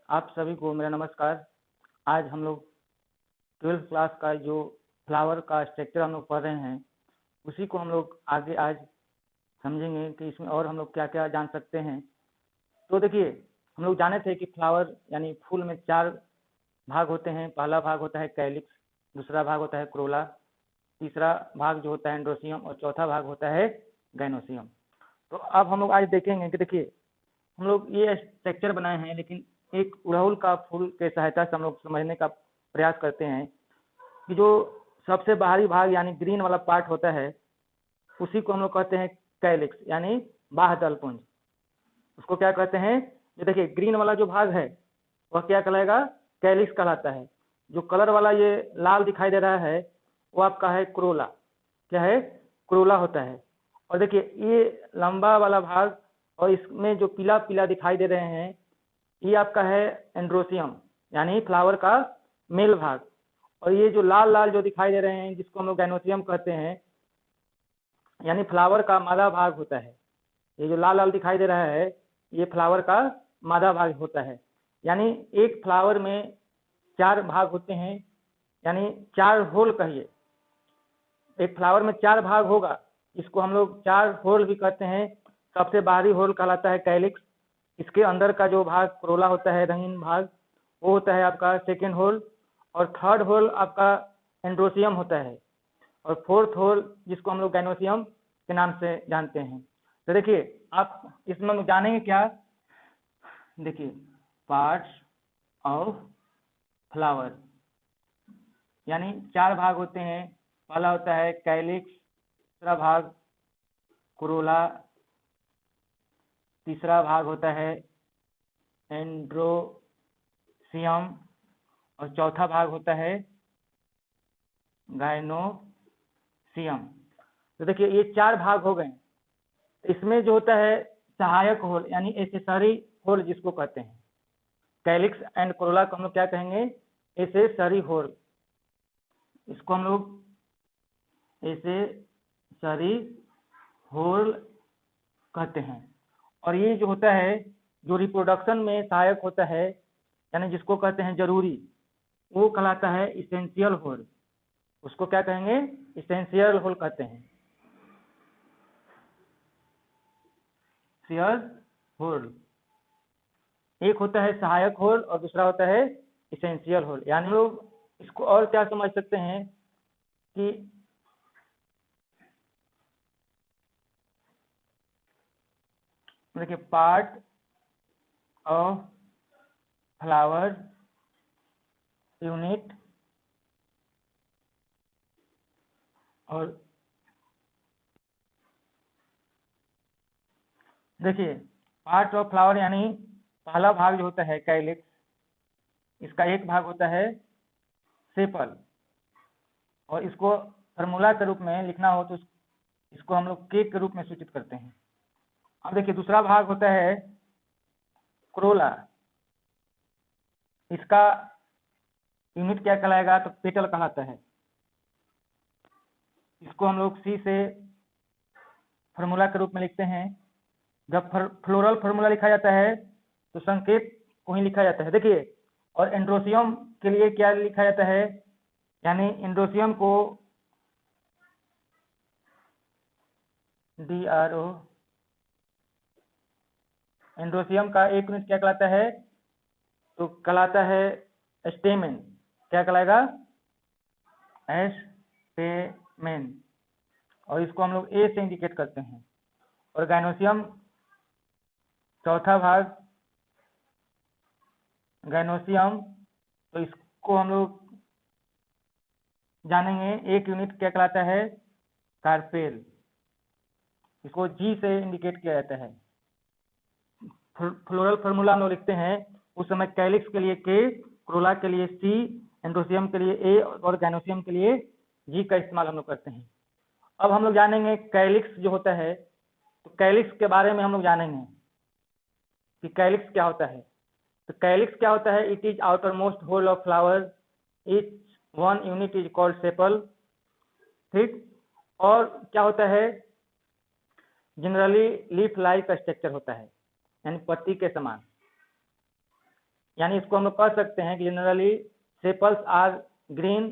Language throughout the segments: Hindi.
आप सभी को मेरा नमस्कार। आज हम लोग 12th क्लास का जो फ्लावर का स्ट्रक्चर हम लोग पढ़ रहे हैं, उसी को हम लोग आगे आज समझेंगे कि इसमें और हम लोग क्या क्या जान सकते हैं। तो देखिए, हम लोग जाने थे कि फ्लावर यानी फूल में 4 भाग होते हैं। पहला भाग होता है कैलिक्स, दूसरा भाग होता है क्रोला, तीसरा भाग जो होता है एंड्रोसियम और चौथा भाग होता है गाइनोसियम। तो अब हम लोग आज देखेंगे कि देखिए, हम लोग ये स्ट्रक्चर बनाए हैं, लेकिन एक गुड़हल का फूल के सहायता से हम लोग समझने का प्रयास करते हैं कि जो सबसे बाहरी भाग यानी ग्रीन वाला पार्ट होता है, उसी को हम लोग कहते हैं कैलिक्स यानी बाह्य दलपुंज। उसको क्या कहते हैं? ये देखिए, ग्रीन वाला जो भाग है वह क्या कहलाएगा? कैलिक्स कहलाता है। जो कलर वाला ये लाल दिखाई दे रहा है वो आपका है क्रोला। क्या है? क्रोला होता है। और देखिए, ये लंबा वाला भाग और इसमें जो पीला पीला दिखाई दे रहे हैं, ये आपका है एंड्रोसियम यानी फ्लावर का मेल भाग। और ये जो लाल लाल जो दिखाई दे रहे हैं, जिसको हम लोग गाइनोसियम कहते हैं, यानी फ्लावर का मादा भाग होता है। ये जो लाल लाल दिखाई दे रहा है, ये फ्लावर का मादा भाग होता है। यानी एक फ्लावर में 4 भाग होते हैं, यानी 4 होल कहिए। एक फ्लावर में 4 भाग होगा, इसको हम लोग 4 होल भी कहते हैं। सबसे बाहरी होल कहलाता है कैलिक्स। इसके अंदर का जो भाग क्रोला होता है, रंगीन भाग, वो होता है आपका सेकेंड होल। और थर्ड होल आपका एंड्रोसियम होता है। और फोर्थ होल जिसको हम लोग गाइनोसियम के नाम से जानते हैं। तो देखिए, आप इसमें हम जानेंगे क्या? देखिए, पार्ट्स ऑफ फ्लावर यानी 4 भाग होते हैं। पहला होता है कैलिक्स, दूसरा भाग क्रोला, तीसरा भाग होता है एंड्रोसियम और चौथा भाग होता है गाइनोसियम। तो देखिए, ये 4 भाग हो गए। इसमें जो होता है सहायक होल यानी एसेसरी होल जिसको कहते हैं, कैलिक्स एंड क्रोला को हम लोग क्या कहेंगे? Accessory whorl. इसको हम लोग एसेसरी होल कहते हैं। और ये जो होता है, जो रिप्रोडक्शन में सहायक होता है, यानी जिसको कहते हैं जरूरी, वो कहलाता है इसेंशियल होल। उसको क्या कहेंगे? इसेंशियल होल कहते हैं। इसेंशियल होल एक होता है सहायक होल और दूसरा होता है इसेंशियल होल। यानी लोग इसको और क्या समझ सकते हैं कि देखिए, पार्ट ऑफ फ्लावर यूनिट और देखिए, पार्ट ऑफ फ्लावर यानी पहला भाग जो होता है कैलिक्स, इसका एक भाग होता है सेपल। और इसको फार्मूला के रूप में लिखना हो तो इसको हम लोग के रूप में सूचित करते हैं। अब देखिए, दूसरा भाग होता है क्रोला। इसका यूनिट क्या कहलाएगा? तो पेटल कहलाता है। इसको हम लोग सी से फार्मूला के रूप में लिखते हैं। जब फ्लोरल फार्मूला लिखा जाता है तो संकेत को ही लिखा जाता है। देखिए, और एंड्रोसियम के लिए क्या लिखा जाता है? यानी एंड्रोसियम को DRO। एंड्रोसियम का एक यूनिट क्या कहलाता है? तो कहलाता है स्टेमेन। क्या कहलाएगा? स्टेमेन। और इसको हम लोग ए से इंडिकेट करते हैं। और गाइनोसियम चौथा भाग गाइनोसियम, तो इसको हम लोग जानेंगे। एक यूनिट क्या कहलाता है? कार्पेल। इसको जी से इंडिकेट किया जाता है। फ्लोरल फार्मूला हम लोग लिखते हैं, उस समय कैलिक्स के लिए के, क्रोला के लिए सी, एंड्रोसियम के लिए ए और गाइनोसियम के लिए जी का इस्तेमाल हम लोग करते हैं। अब हम लोग जानेंगे कैलिक्स जो होता है, तो कैलिक्स के बारे में हम लोग जानेंगे कि कैलिक्स क्या होता है। तो कैलिक्स क्या होता है? It is outer most whorl of flower, each one unit is called sepal. ठीक। और क्या होता है? जनरली लीफ लाइक स्ट्रक्चर होता है, यानी पत्ती के समान। यानी इसको हम लोग कह सकते हैं कि generally sepals are green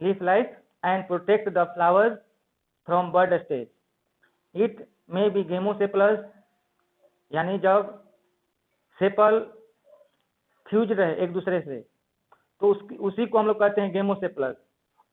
leaf like and protect the flowers from bird stage. It may be gamosepalous, यानी जब सेपल फ्यूज रहे एक दूसरे से तो उसी को हम लोग कहते हैं गेमोसेपलस,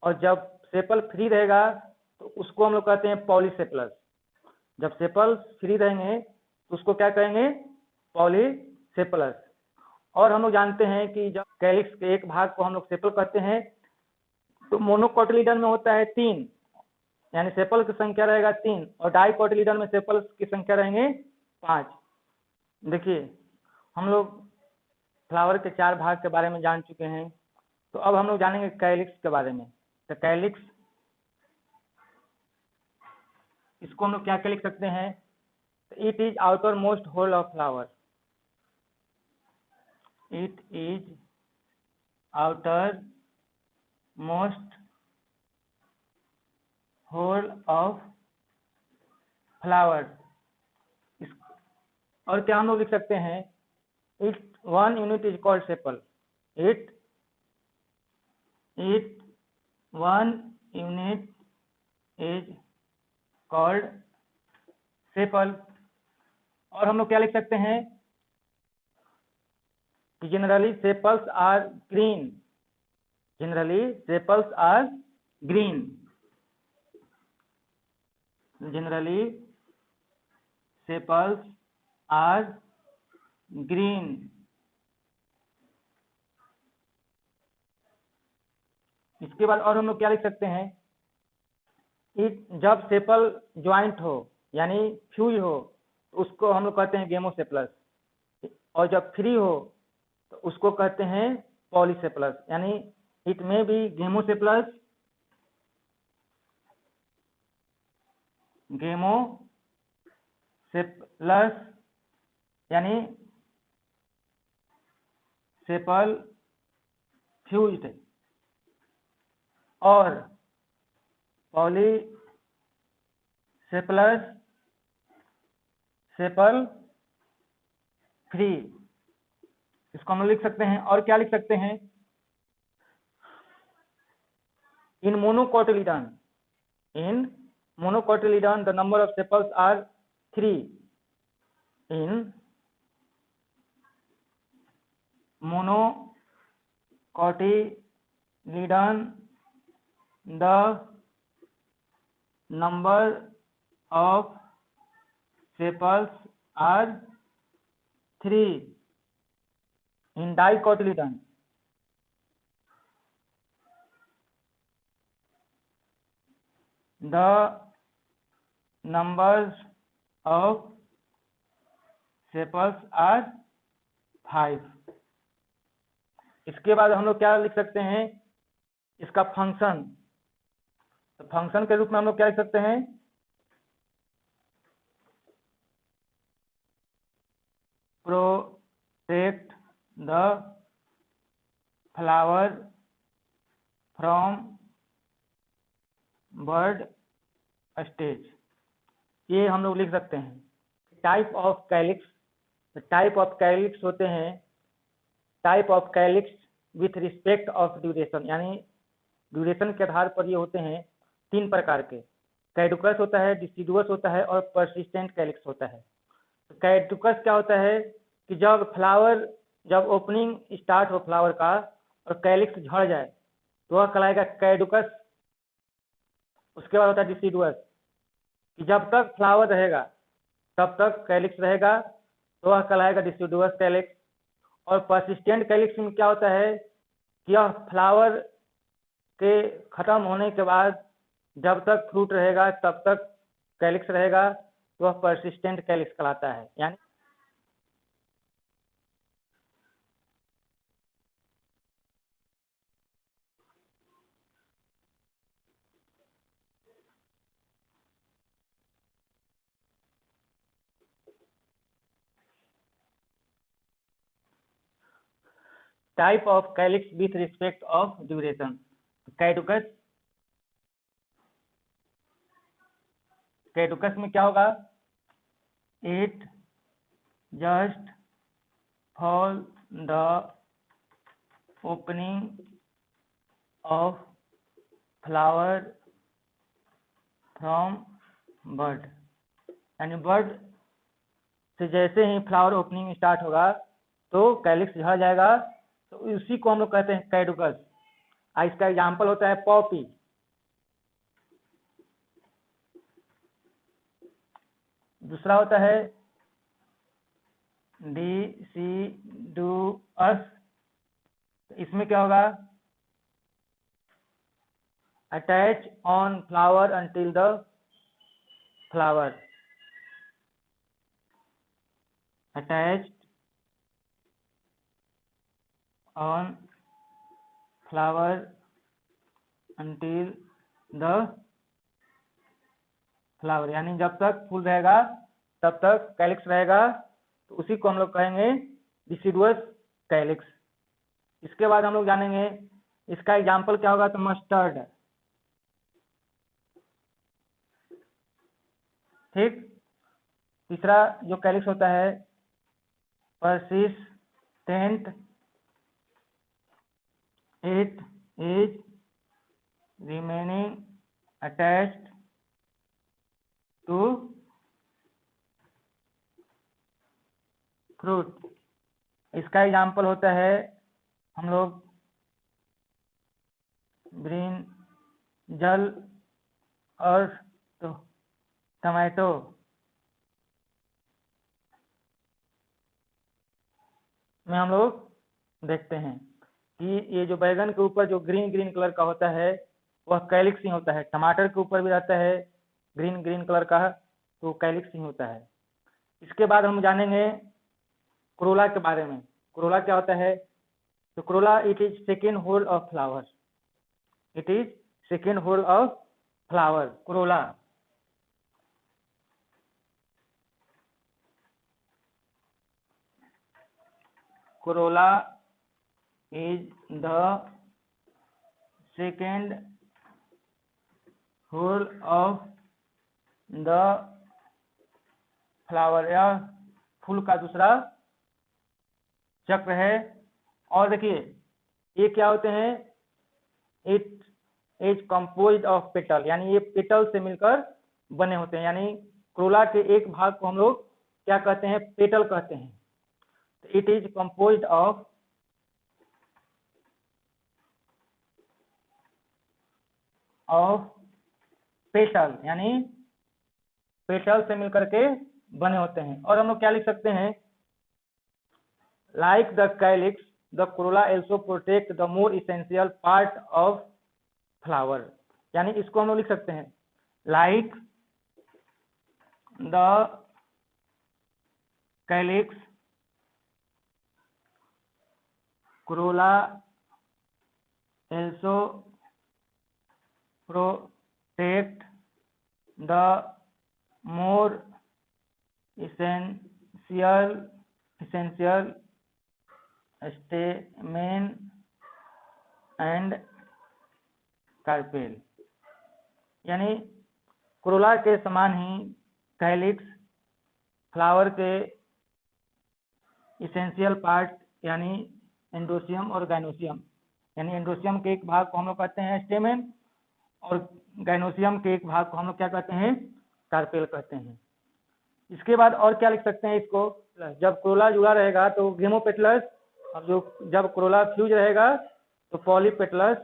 और जब सेपल फ्री रहेगा तो उसको हम लोग कहते हैं पॉलीसेपलस। जब सेपल फ्री रहेंगे तो उसको क्या कहेंगे? पॉलीसेपलस। और हम लोग जानते हैं कि जब कैलिक्स के एक भाग को हम लोग सेपल कहते हैं तो मोनोकोटिलीडन में होता है 3, यानी सेपल की संख्या रहेगा 3, और डाइकोटिलीडन में सेपल की संख्या रहेंगे 5। देखिए हम लोग फ्लावर के 4 भाग के बारे में जान चुके हैं, तो अब हम लोग जानेंगे कैलिक्स के बारे में। तो कैलिक्स, इसको हम लोग क्या क्या लिख सकते हैं? It is outer most whorl of flower. It is outer most whorl of flower. और क्या हम लोग लिख सकते हैं? It one unit is called sepal. It one unit is called sepal. और हम लोग क्या लिख सकते हैं कि generally sepals are green. Generally sepals are green. Generally sepals are green. इसके बाद और हम लोग क्या लिख सकते हैं? जब सेपल ज्वाइंट हो यानी फ्यूज हो तो उसको हम लोग कहते हैं गेमोसेपलस, और जब फ्री हो तो उसको कहते हैं पॉलीसेपलस। यानी इट में बी गेमोसेपलस, गेमोसेपलस यानी सेपल फ्यूज्ड, और पॉलीसेपलस सेपल फ्री। इसको हम लोग लिख सकते हैं। और क्या लिख सकते हैं? इन मोनोकोटिलीडन the number of sepals are 3. In monocotyledon the number of sepals are 3. In dicotyledon the numbers of sepals are 5. इसके बाद हम लोग क्या लिख सकते हैं? इसका फंक्शन। तो फंक्शन के रूप में हम लोग क्या लिख सकते हैं? Protect the flower from bird stage. ये हम लोग लिख सकते हैं। Type of calyx, type of calyx होते हैं type of calyx with respect of duration, यानी ड्यूरेशन के आधार पर ये होते हैं 3 प्रकार के। कैडुकस होता है, डिसिडुअस होता है, और परसिस्टेंट कैलिक्स होता है। तो कैडुकस क्या होता है कि जब ओपनिंग स्टार्ट हो फ्लावर का और कैलिक्स झड़ जाए तो वह कहलाएगा कैडुकस। उसके बाद होता है डिसिडुअस, कि जब तक फ्लावर रहेगा तब तक कैलिक्स रहेगा तो वह कहलाएगा डिसिडुअस कैलिक्स। और परसिस्टेंट कैलिक्स में क्या होता है कि यह फ्लावर के खत्म होने के बाद जब तक फ्रूट रहेगा तब तक कैलिक्स रहेगा तो वह परसिस्टेंट कैलिक्स कहलाता है। यानी type of calyx with respect of duration. Caducous में क्या होगा? It just fall the opening of flower from bird, यानी बर्ड से जैसे ही फ्लावर ओपनिंग स्टार्ट होगा तो कैलिक्स झड़ जाएगा, तो उसी को हम लोग कहते हैं कैडुकस। इसका एग्जाम्पल होता है पॉपी। दूसरा होता है डिसिडुअस, इसमें क्या होगा, attach on flower until the flower, attached on flower until the flower, यानी जब तक फूल रहेगा तब तक कैलिक्स रहेगा, तो उसी को हम लोग कहेंगे डिसिडुअस कैलिक्स। इसके बाद हम लोग जानेंगे इसका एग्जाम्पल क्या होगा, तो मस्टर्ड। ठीक। तीसरा जो कैलिक्स होता है persistent, it is remaining attached to fruit. इसका एग्जाम्पल होता है हम लोग ब्रिंजल और तो टमाटो। में हम लोग देखते हैं कि ये जो बैगन के ऊपर जो ग्रीन ग्रीन कलर का होता है वह कैलिक्स ही होता है, टमाटर के ऊपर भी रहता है ग्रीन ग्रीन कलर का, तो कैलिक्स ही होता है। इसके बाद हम जानेंगे कोरोला के बारे में। कोरोला क्या होता है, तो corolla it is second whorl of flower, it is second whorl of flower corolla. Corolla is the second whole of the flower, या फूल का दूसरा चक्र है। और देखिए ये क्या होते हैं, it is composed of petal, यानी ये पेटल से मिलकर बने होते हैं, यानी कोरोला के एक भाग को हम लोग क्या कहते हैं, पेटल कहते हैं। तो it is composed of petal, यानी पेटल से मिलकर के बने होते हैं। और हम लोग क्या लिख सकते हैं, like the calyx the Corolla also protect the more essential part of flower, यानी इसको हम लोग लिख सकते हैं like the calyx Corolla also protect the more essential stamen and carpel, यानी कोरोला के समान ही कैलिक्स फ्लावर के इसेंशियल पार्ट यानी एंडोसियम और गाइनोसियम, यानी एंडोसियम के एक भाग को हम लोग कहते हैं स्टेमेन और गाइनोसियम के एक भाग को हम लोग क्या कहते हैं, कार्पेल कहते हैं। इसके बाद और क्या लिख सकते हैं इसको, जब कोरोला जुड़ा रहेगा तो गेमोपेटलस, अब जब कोरोला फ्यूज रहेगा तो पॉलीपेटलस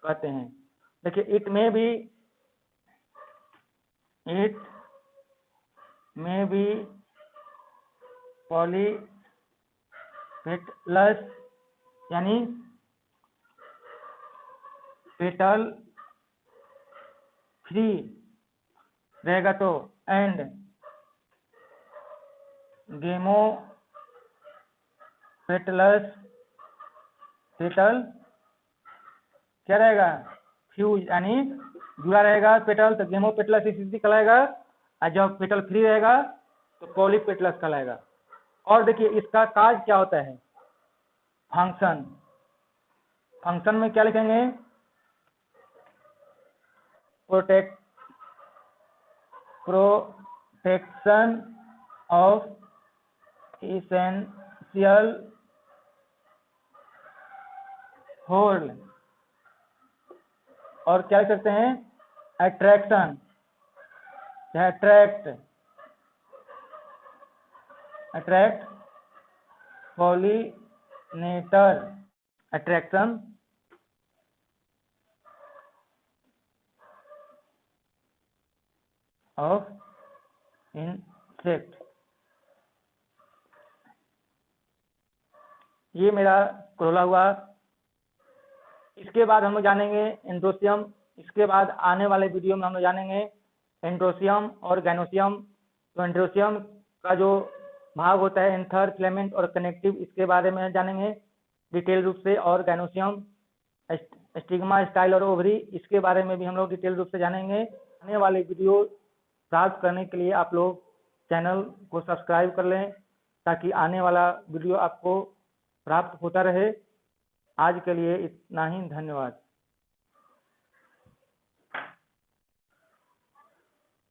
कहते हैं। देखिए इट में बी पॉलीपेटलस, यानी पेटल फ्री रहेगा तो, एंड गेमोपेटलस पेटल क्या रहेगा, फ्यूज, यानी जुड़ा रहेगा पेटल तो गेमोपेटलस स्थिति कहलाएगा, और जब पेटल फ्री रहेगा तो पॉलीपेटलस कहलाएगा। और देखिए इसका काज क्या होता है, फंक्शन में क्या लिखेंगे, प्रोटेक्शन ऑफ essential होल्ड, और क्या लिख सकते हैं, attraction, attract, attract pollinator, attraction of insect. ये मेरा क्रोला हुआ। इसके बाद हम लोग जानेंगे एंड्रोसियम। इसके बाद आने वाले वीडियो में हम लोग जानेंगे एंड्रोसियम और गैनोसियम। तो एंड्रोसियम का जो भाग होता है एंथर, फिलामेंट और कनेक्टिव, इसके बारे में जानेंगे डिटेल रूप से। और गैनोसियम, स्टिग्मा, स्टाइल और ओवरी, इसके बारे में भी हम लोग डिटेल रूप से जानेंगे। आने वाले वीडियो प्राप्त करने के लिए आप लोग चैनल को सब्सक्राइब कर लें ताकि आने वाला वीडियो आपको प्राप्त होता रहे। आज के लिए इतना ही, धन्यवाद।